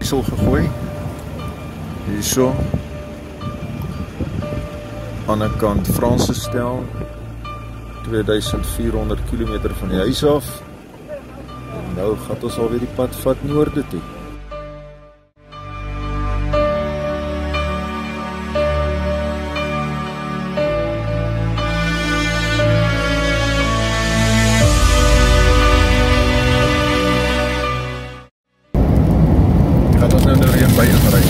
diesel gegooi. Hierso. Aan die kant Fransestel. 2400 km van die huis af. En nou gaan ons alweer die pad vat noorde toe. Gaan ons nou reën by inry.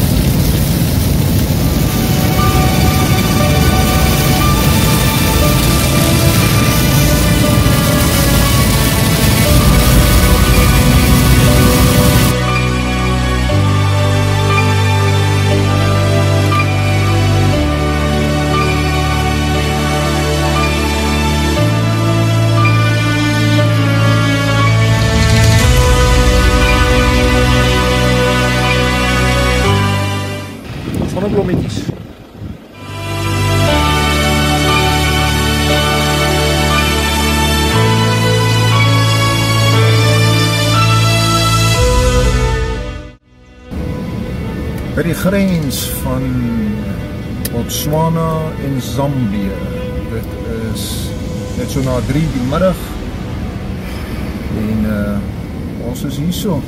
Zonneblommetjies. By die grens van Botswana en Zambië. Dit is net so na 3 die middag. En ons is hierso.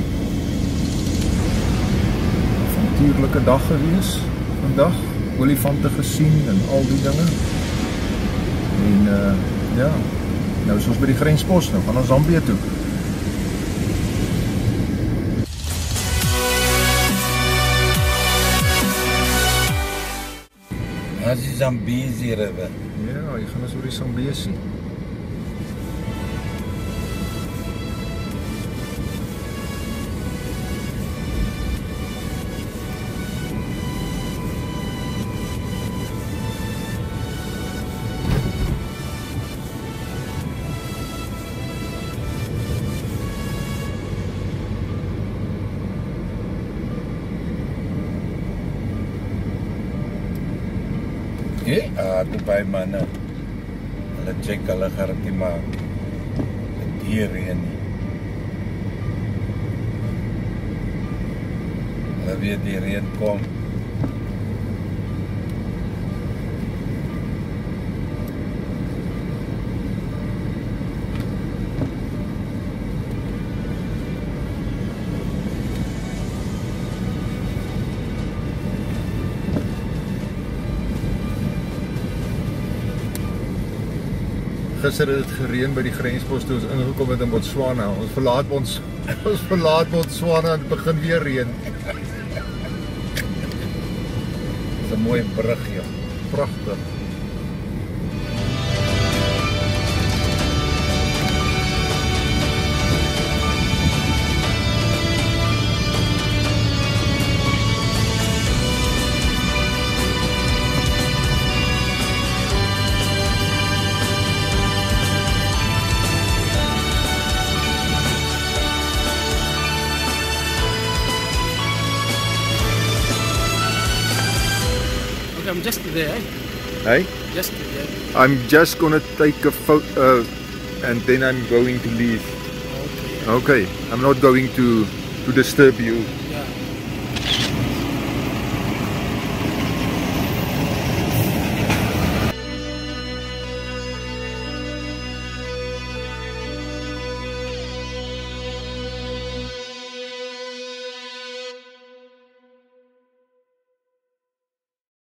Natuurlike dag gewees vandag, olifante gesien en al die dinge. En ja, nou is ons by die grenspos, nou gaan ons Zambië toe. Dit is die Zambezi river. Ja, jy gaan ons oor die Zambezi. Ja, toe by manne. Hulle check hulle garantie maak. Die reën nie. Hulle weet die reën kom. Gister het dit gereën by die grenspos toe ons ingekom het in Botswana. Ons verlaat Botswana en het begin weer reën. Dis 'n mooi brug hier. Pragtig. I'm just there, eh? Hey? Just there. I'm just gonna take a photo and then I'm going to leave. Okay. Okay, I'm not going to disturb you.